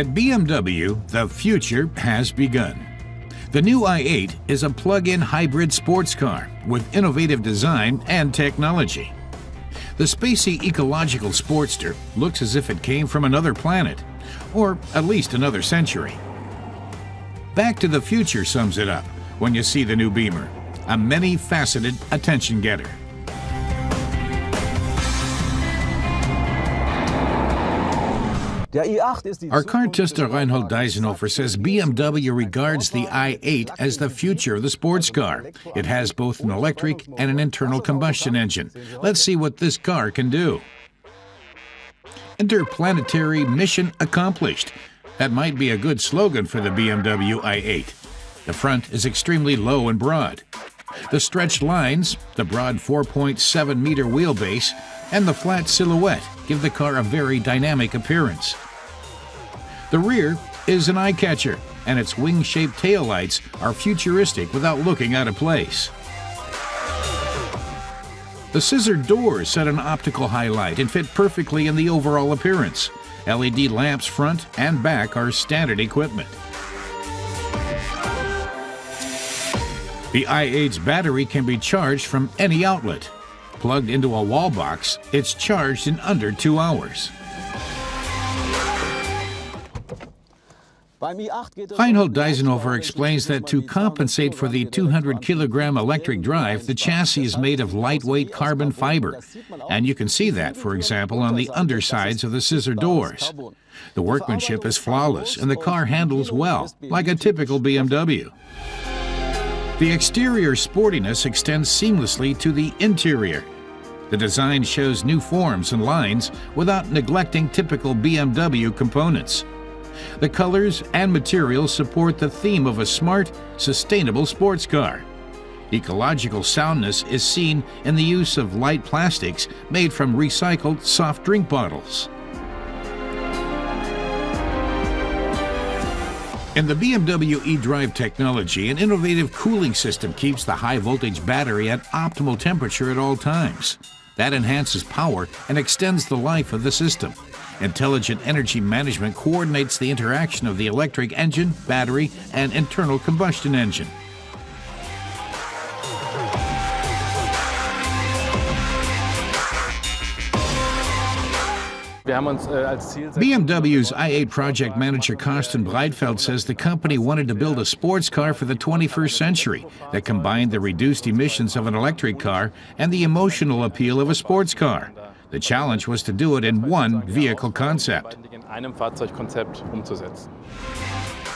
At BMW, the future has begun. The new i8 is a plug-in hybrid sports car with innovative design and technology. The spacey ecological Sportster looks as if it came from another planet, or at least another century. Back to the Future sums it up when you see the new Beamer, a many-faceted attention-getter. Our car tester Reinhold Deisenhofer says BMW regards the i8 as the future of the sports car. It has both an electric and an internal combustion engine. Let's see what this car can do. Interplanetary mission accomplished. That might be a good slogan for the BMW i8. The front is extremely low and broad. The stretched lines, the broad 4.7-meter wheelbase, and the flat silhouette give the car a very dynamic appearance. The rear is an eye-catcher, and its wing-shaped taillights are futuristic without looking out of place. The scissor doors set an optical highlight and fit perfectly in the overall appearance. LED lamps front and back are standard equipment. The i8's battery can be charged from any outlet. Plugged into a wall box, it's charged in under 2 hours. Reinhold Deisenhofer explains that to compensate for the 200-kilogram electric drive, the chassis is made of lightweight carbon fiber. And you can see that, for example, on the undersides of the scissor doors. The workmanship is flawless, and the car handles well, like a typical BMW. The exterior sportiness extends seamlessly to the interior. The design shows new forms and lines without neglecting typical BMW components. The colors and materials support the theme of a smart, sustainable sports car. Ecological soundness is seen in the use of light plastics made from recycled soft drink bottles. In the BMW eDrive technology, an innovative cooling system keeps the high-voltage battery at optimal temperature at all times. That enhances power and extends the life of the system. Intelligent energy management coordinates the interaction of the electric engine, battery, and internal combustion engine. BMW's i8 project manager Karsten Breitfeld says the company wanted to build a sports car for the 21st century that combined the reduced emissions of an electric car and the emotional appeal of a sports car. The challenge was to do it in one vehicle concept.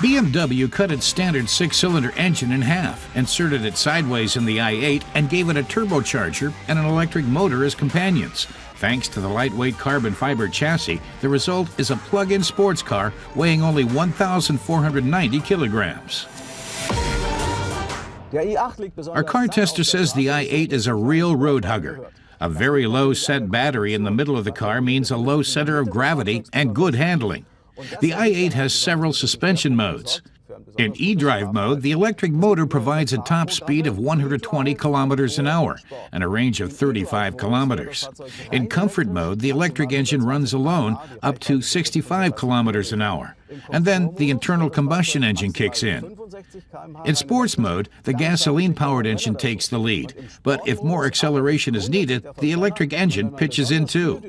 BMW cut its standard 6-cylinder engine in half, inserted it sideways in the i8, and gave it a turbocharger and an electric motor as companions. Thanks to the lightweight carbon fiber chassis, the result is a plug-in sports car weighing only 1,490 kilograms. Our car tester says the i8 is a real road hugger. A very low set battery in the middle of the car means a low center of gravity and good handling. The i8 has several suspension modes. In eDrive mode, the electric motor provides a top speed of 120 kilometers an hour and a range of 35 kilometers. In comfort mode, the electric engine runs alone up to 65 kilometers an hour, and then the internal combustion engine kicks in. In sports mode, the gasoline-powered engine takes the lead, but if more acceleration is needed, the electric engine pitches in too.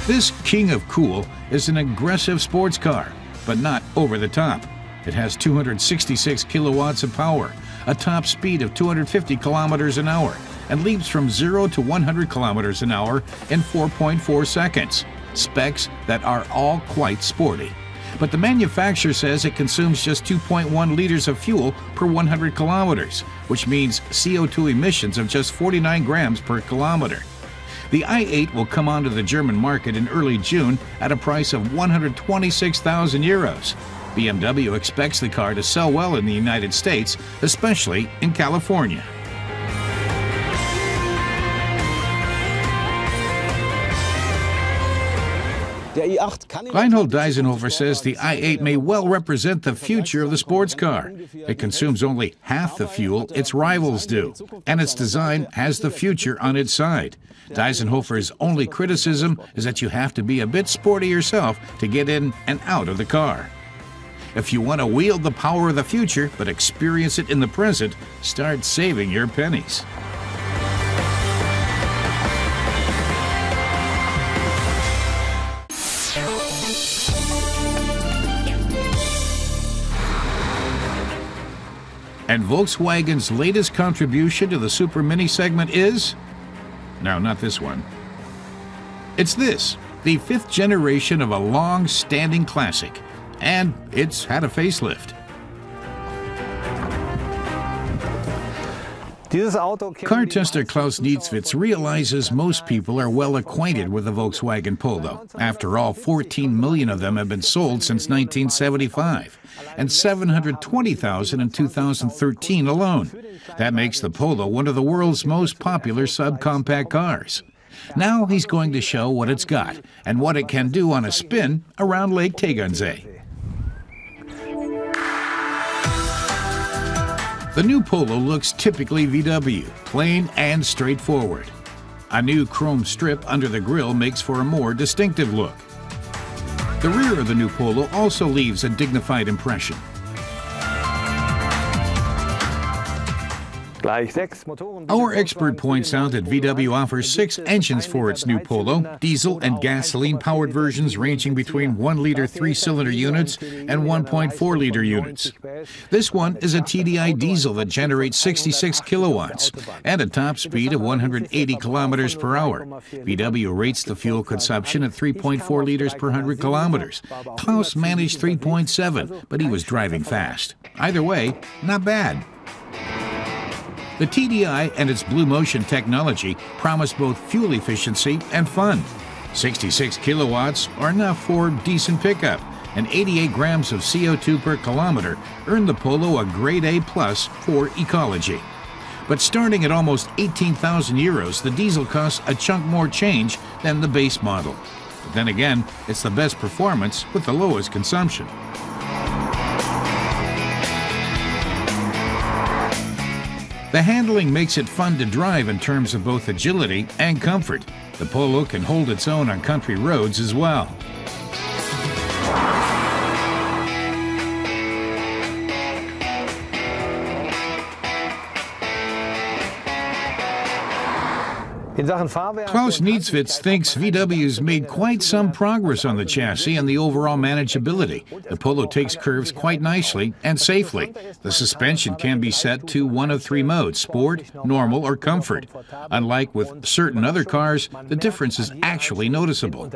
This king of cool is an aggressive sports car, but not over the top. It has 266 kilowatts of power, a top speed of 250 kilometers an hour, and leaps from 0 to 100 kilometers an hour in 4.4 seconds. Specs that are all quite sporty. But the manufacturer says it consumes just 2.1 liters of fuel per 100 kilometers, which means CO2 emissions of just 49 grams per kilometer. The i8 will come onto the German market in early June at a price of 126,000 euros. BMW expects the car to sell well in the United States, especially in California. Reinhold Deisenhofer says the i8 may well represent the future of the sports car. It consumes only half the fuel its rivals do, and its design has the future on its side. Deisenhofer's only criticism is that you have to be a bit sporty yourself to get in and out of the car. If you want to wield the power of the future but experience it in the present, start saving your pennies. And Volkswagen's latest contribution to the Super Mini segment is... no, not this one. It's this, the 5th generation of a long-standing classic. And it's had a facelift. Car tester Klaus Niedzwitz realizes most people are well acquainted with the Volkswagen Polo. After all, 14 million of them have been sold since 1975, and 720,000 in 2013 alone. That makes the Polo one of the world's most popular subcompact cars. Now he's going to show what it's got and what it can do on a spin around Lake Tegernsee. The new Polo looks typically VW, plain and straightforward. A new chrome strip under the grille makes for a more distinctive look. The rear of the new Polo also leaves a dignified impression. Our expert points out that VW offers 6 engines for its new Polo, diesel and gasoline-powered versions ranging between 1-liter 3-cylinder units and 1.4-liter units. This one is a TDI diesel that generates 66 kilowatts and a top speed of 180 kilometers per hour. VW rates the fuel consumption at 3.4 liters per 100 kilometers. Klaus managed 3.7, but he was driving fast. Either way, not bad. The TDI and its Blue Motion technology promise both fuel efficiency and fun. 66 kilowatts are enough for decent pickup, and 88 grams of CO2 per kilometer earn the Polo a grade A+ for ecology. But starting at almost 18,000 euros, the diesel costs a chunk more change than the base model. But then again, it's the best performance with the lowest consumption. The handling makes it fun to drive in terms of both agility and comfort. The Polo can hold its own on country roads as well. Klaus Niedzwitz thinks VW's made quite some progress on the chassis and the overall manageability. The Polo takes curves quite nicely and safely. The suspension can be set to one of 3 modes, Sport, Normal, or Comfort. Unlike with certain other cars, the difference is actually noticeable.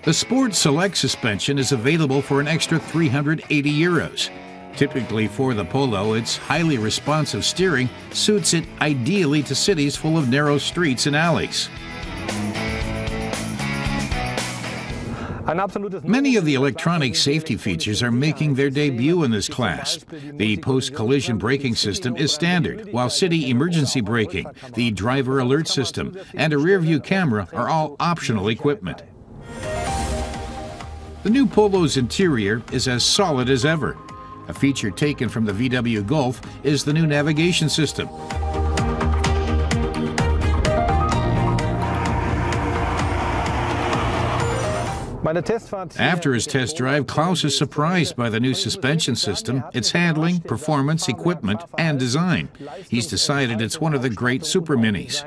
The Sport Select suspension is available for an extra 380 euros. Typically for the Polo, its highly responsive steering suits it ideally to cities full of narrow streets and alleys. Many of the electronic safety features are making their debut in this class. The post-collision braking system is standard, while city emergency braking, the driver alert system, and a rear-view camera are all optional equipment. The new Polo's interior is as solid as ever. A feature taken from the VW Golf is the new navigation system. After his test drive, Klaus is surprised by the new suspension system, its handling, performance, equipment, and design. He's decided it's one of the great Super Minis.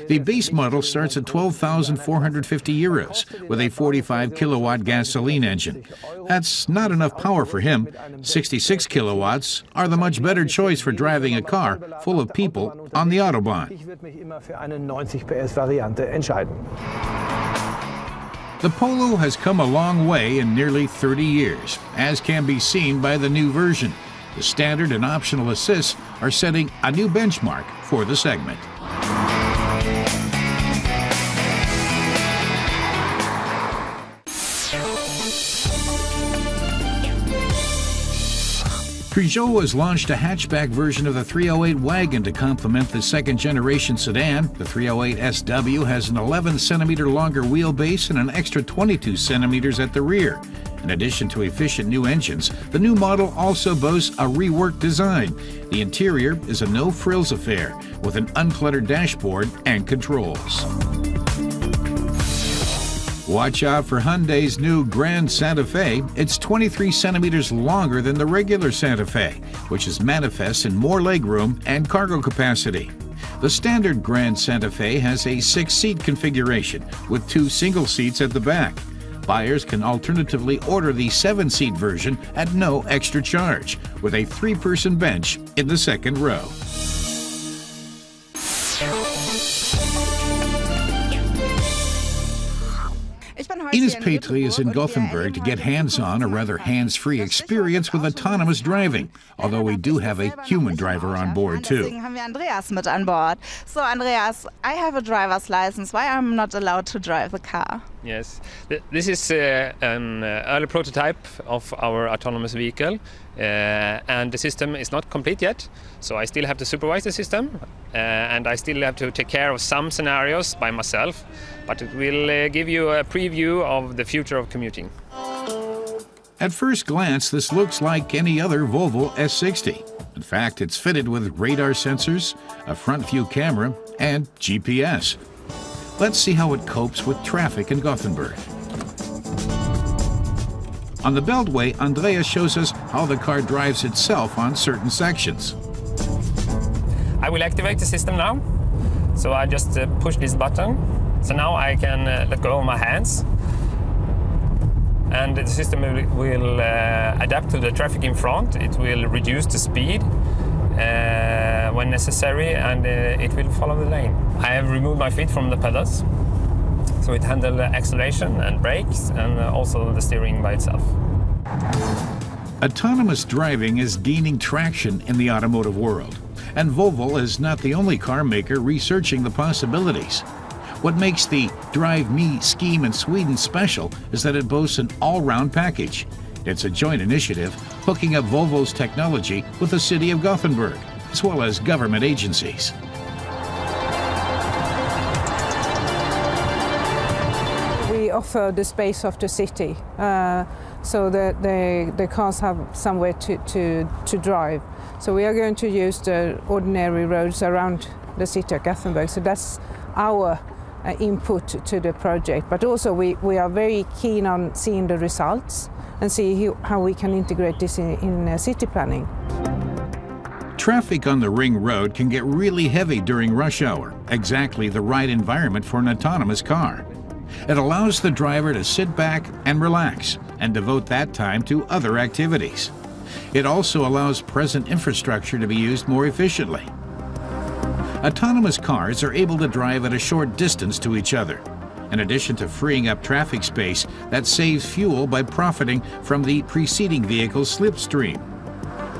The base model starts at 12,450 euros with a 45-kilowatt gasoline engine. That's not enough power for him. 66 kilowatts are the much better choice for driving a car full of people on the Autobahn. The Polo has come a long way in nearly 30 years, as can be seen by the new version. The standard and optional assists are setting a new benchmark for the segment. Peugeot has launched a hatchback version of the 308 wagon to complement the second-generation sedan. The 308 SW has an 11-centimeter longer wheelbase and an extra 22 centimeters at the rear. In addition to efficient new engines, the new model also boasts a reworked design. The interior is a no-frills affair with an uncluttered dashboard and controls. Watch out for Hyundai's new Grand Santa Fe. It's 23 centimeters longer than the regular Santa Fe, which is manifest in more legroom and cargo capacity. The standard Grand Santa Fe has a 6-seat configuration with 2 single seats at the back. Buyers can alternatively order the 7-seat version at no extra charge, with a 3-person bench in the second row. Ines Petri is in Gothenburg to get hands-on, or rather hands-free experience with autonomous driving, although we do have a human driver on board too. So Andreas, I have a driver's license. Why am I not allowed to drive the car? Yes, this is an early prototype of our autonomous vehicle, and the system is not complete yet, so I still have to supervise the system, and I still have to take care of some scenarios by myself, but it will give you a preview of the future of commuting. At first glance, this looks like any other Volvo S60. In fact, it's fitted with radar sensors, a front view camera, and GPS. Let's see how it copes with traffic in Gothenburg. On the Beltway, Andreas shows us how the car drives itself on certain sections. I will activate the system now. So I just push this button. So now I can let go of my hands. And the system will adapt to the traffic in front. It will reduce the speed when necessary, and it will follow the lane. I have removed my feet from the pedals, so it handles acceleration and brakes, and also the steering by itself. Autonomous driving is gaining traction in the automotive world, and Volvo is not the only car maker researching the possibilities. What makes the Drive Me scheme in Sweden special is that it boasts an all-round package. It's a joint initiative hooking up Volvo's technology with the city of Gothenburg, as well as government agencies. We offer the space of the city, so that the cars have somewhere to drive. So we are going to use the ordinary roads around the city of Gothenburg. So that's our input to the project. But also we are very keen on seeing the results and see how we can integrate this in city planning. Traffic on the ring road can get really heavy during rush hour, exactly the right environment for an autonomous car. It allows the driver to sit back and relax and devote that time to other activities. It also allows present infrastructure to be used more efficiently. Autonomous cars are able to drive at a short distance to each other. In addition to freeing up traffic space, that saves fuel by profiting from the preceding vehicle's slipstream.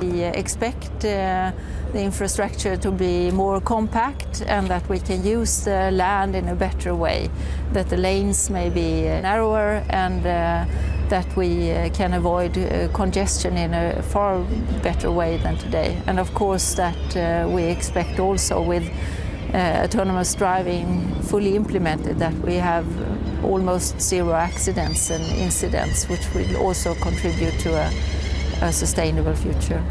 We expect the infrastructure to be more compact and that we can use the land in a better way, that the lanes may be narrower and that we can avoid congestion in a far better way than today. And of course that we expect also with autonomous driving fully implemented that we have almost zero accidents and incidents, which will also contribute to a sustainable future.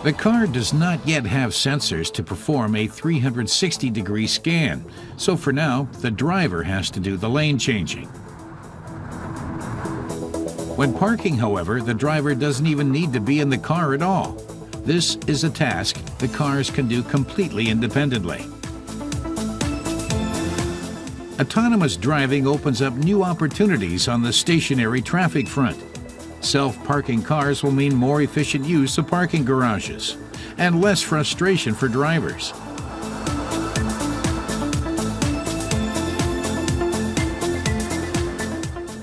The car does not yet have sensors to perform a 360-degree scan, so for now, the driver has to do the lane changing. When parking, however, the driver doesn't even need to be in the car at all. This is a task the cars can do completely independently. Autonomous driving opens up new opportunities on the stationary traffic front. Self-parking cars will mean more efficient use of parking garages and less frustration for drivers.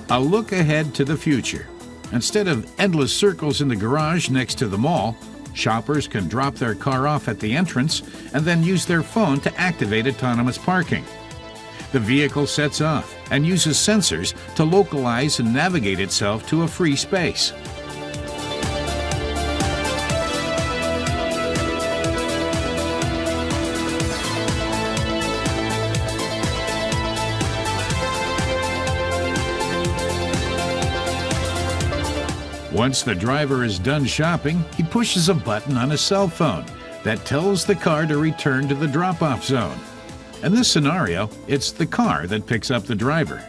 A look ahead to the future. Instead of endless circles in the garage next to the mall, shoppers can drop their car off at the entrance and then use their phone to activate autonomous parking. The vehicle sets off and uses sensors to localize and navigate itself to a free space. Once the driver is done shopping, he pushes a button on his cell phone that tells the car to return to the drop-off zone. In this scenario, it's the car that picks up the driver.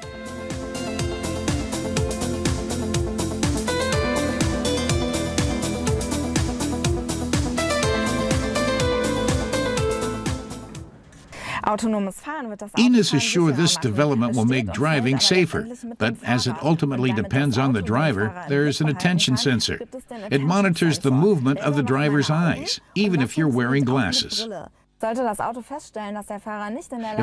Ines is sure this development will make driving safer, but as it ultimately depends on the driver, there's an attention sensor. It monitors the movement of the driver's eyes, even if you're wearing glasses. If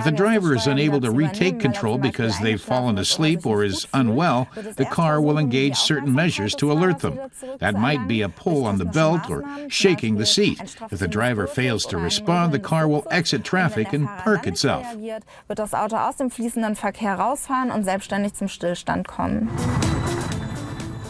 the driver is unable to retake control because they've fallen asleep or is unwell, the car will engage certain measures to alert them. That might be a pull on the belt or shaking the seat. If the driver fails to respond, the car will exit traffic and park itself.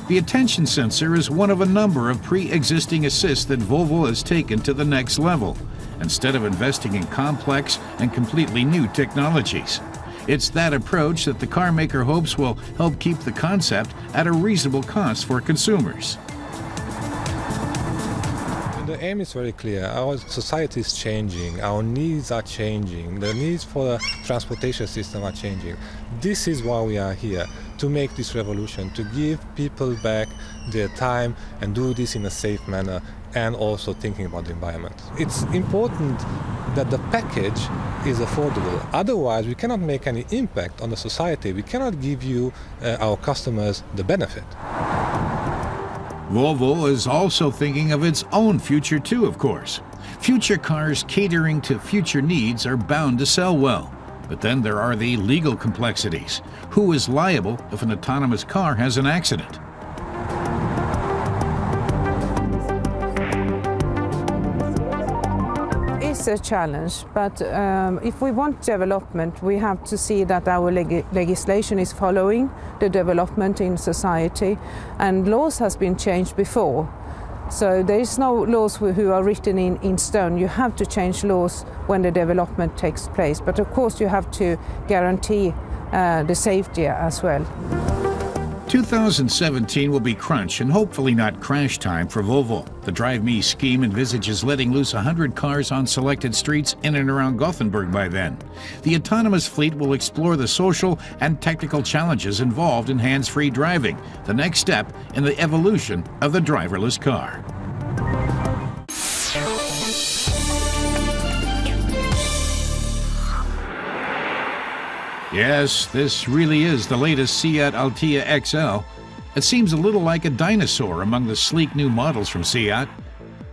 The attention sensor is one of a number of pre-existing assists that Volvo has taken to the next level, instead of investing in complex and completely new technologies. It's that approach that the car maker hopes will help keep the concept at a reasonable cost for consumers. The aim is very clear. Our society is changing, our needs are changing, the needs for the transportation system are changing. This is why we are here, to make this revolution, to give people back their time and do this in a safe manner, and also thinking about the environment. It's important that the package is affordable. Otherwise, we cannot make any impact on the society. We cannot give you, our customers, the benefit. Volvo is also thinking of its own future too, of course. Future cars catering to future needs are bound to sell well. But then there are the legal complexities. Who is liable if an autonomous car has an accident? It's a challenge, but if we want development, we have to see that our legislation is following the development in society, and laws has been changed before. So there is no laws who are written in stone. You have to change laws when the development takes place, but of course you have to guarantee the safety as well. 2017 will be crunch and hopefully not crash time for Volvo. The Drive Me scheme envisages letting loose 100 cars on selected streets in and around Gothenburg by then. The autonomous fleet will explore the social and technical challenges involved in hands-free driving, the next step in the evolution of the driverless car. Yes, this really is the latest Seat Altea XL. It seems a little like a dinosaur among the sleek new models from Seat.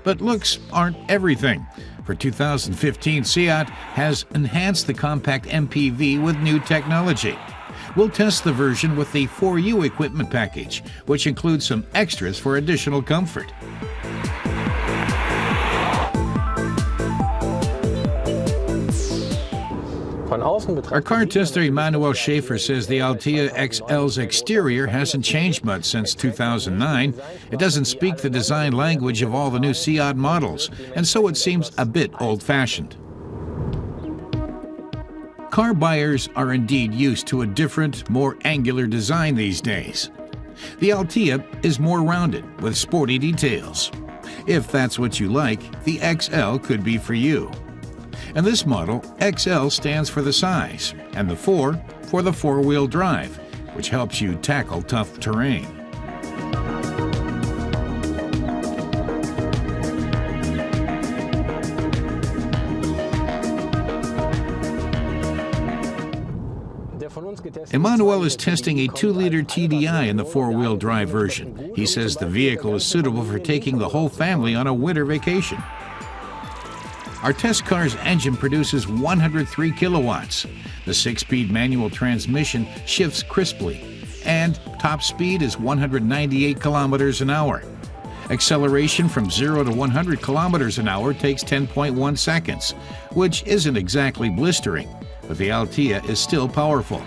But looks aren't everything. For 2015, Seat has enhanced the compact MPV with new technology. We'll test the version with the 4U equipment package, which includes some extras for additional comfort. Our car tester Emanuel Schaefer says the Altea XL's exterior hasn't changed much since 2009. It doesn't speak the design language of all the new Seat models, and so it seems a bit old-fashioned. Car buyers are indeed used to a different, more angular design these days. The Altea is more rounded, with sporty details. If that's what you like, the XL could be for you. In this model, XL stands for the size, and the 4 for the four-wheel drive, which helps you tackle tough terrain. Emanuel is testing a 2-liter TDI in the four-wheel drive version. He says the vehicle is suitable for taking the whole family on a winter vacation. Our test car's engine produces 103 kilowatts. The 6-speed manual transmission shifts crisply, and top speed is 198 kilometers an hour. Acceleration from 0 to 100 kilometers an hour takes 10.1 seconds, which isn't exactly blistering, but the Altea is still powerful.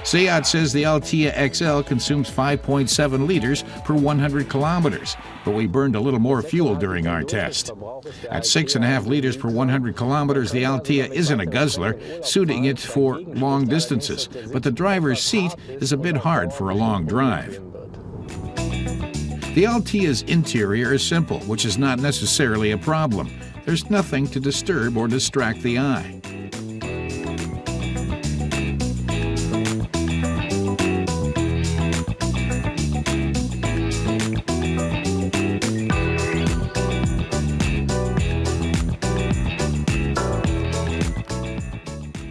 Seat says the Altea XL consumes 5.7 liters per 100 kilometers, but we burned a little more fuel during our test. At 6.5 liters per 100 kilometers, the Altea isn't a guzzler, suiting it for long distances, but the driver's seat is a bit hard for a long drive. The Altea's interior is simple, which is not necessarily a problem. There's nothing to disturb or distract the eye.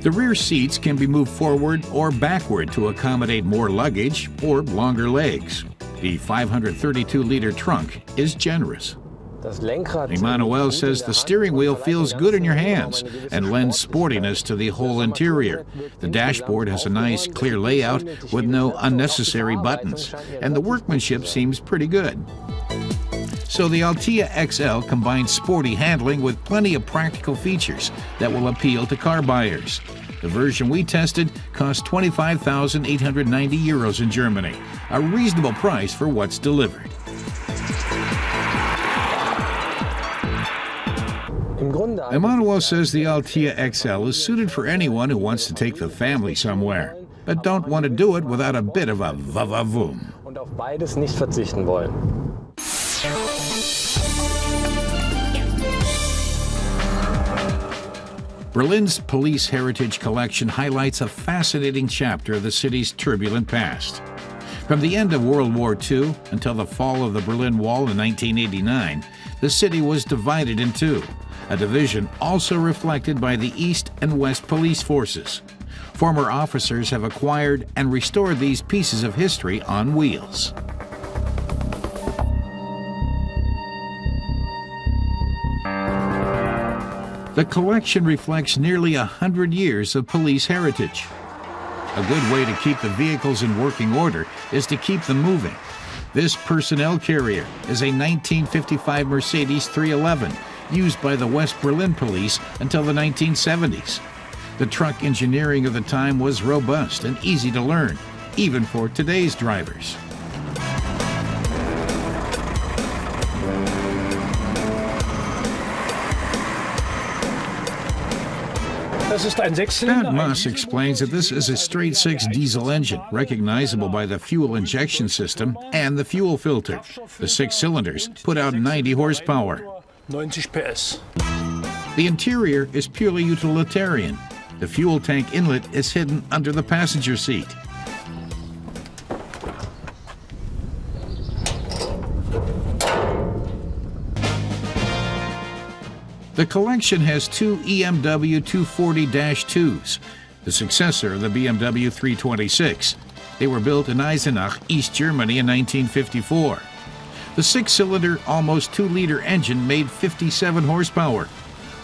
The rear seats can be moved forward or backward to accommodate more luggage or longer legs. The 532-liter trunk is generous. Emmanuel says the steering wheel feels good in your hands and lends sportiness to the whole interior. The dashboard has a nice, clear layout with no unnecessary buttons, and the workmanship seems pretty good. So the Altea XL combines sporty handling with plenty of practical features that will appeal to car buyers. The version we tested cost 25,890 euros in Germany, a reasonable price for what's delivered. Emmanuel says the Altea XL is suited for anyone who wants to take the family somewhere, but don't want to do it without a bit of a va-va-voom. Und auf beides nicht verzichten wollen. Berlin's Police Heritage Collection highlights a fascinating chapter of the city's turbulent past. From the end of World War II until the fall of the Berlin Wall in 1989, the city was divided in two, a division also reflected by the East and West police forces. Former officers have acquired and restored these pieces of history on wheels. The collection reflects nearly 100 years of police heritage. A good way to keep the vehicles in working order is to keep them moving. This personnel carrier is a 1955 Mercedes 311 used by the West Berlin police until the 1970s. The truck engineering of the time was robust and easy to learn, even for today's drivers. Bernd Moss explains that this is a straight-six diesel engine, recognizable by the fuel injection system and the fuel filter. The 6 cylinders put out 90 horsepower. 90 PS. The interior is purely utilitarian. The fuel tank inlet is hidden under the passenger seat. The collection has 2 EMW 240-2s, the successor of the BMW 326. They were built in Eisenach, East Germany in 1954. The 6-cylinder, almost 2-liter engine made 57 horsepower.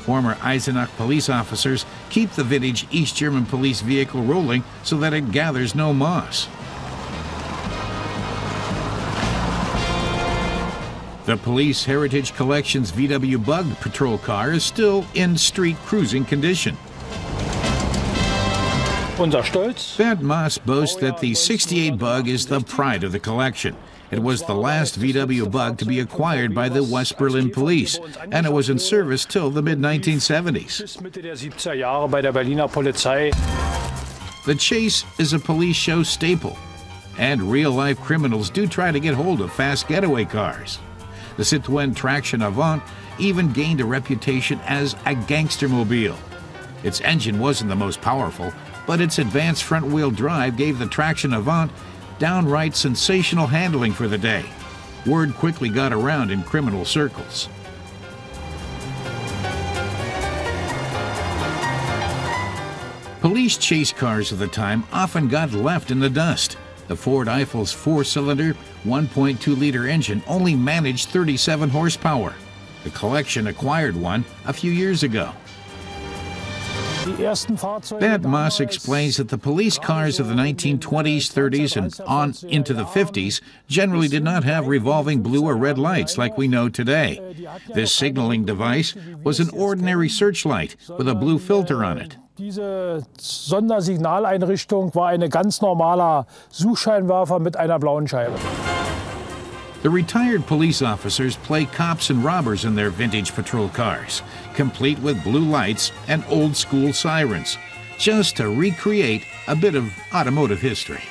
Former Eisenach police officers keep the vintage East German police vehicle rolling so that it gathers no moss. The Police Heritage Collection's VW Bug patrol car is still in street cruising condition. Bernd Moss boasts that the 68 Bug is the pride of the collection. It was the last VW Bug to be acquired by the West Berlin police, and it was in service till the mid-1970s. The Chase is a police show staple, and real-life criminals do try to get hold of fast getaway cars. The Citroën Traction Avant even gained a reputation as a gangstermobile. Its engine wasn't the most powerful, but its advanced front-wheel drive gave the Traction Avant downright sensational handling for the day. Word quickly got around in criminal circles. Police chase cars of the time often got left in the dust. The Ford Eifel's 4-cylinder, 1.2-liter engine only managed 37 horsepower. The collection acquired one a few years ago. Bernd Moss explains that the police cars of the 1920s, 30s, and on into the 50s generally did not have revolving blue or red lights like we know today. This signaling device was an ordinary searchlight with a blue filter on it. Diese Sondersignaleinrichtung war ein ganz normaler Suchscheinwerfer mit einer blauen Scheibe. The retired police officers play cops and robbers in their vintage patrol cars, complete with blue lights and old-school sirens, just to recreate a bit of automotive history.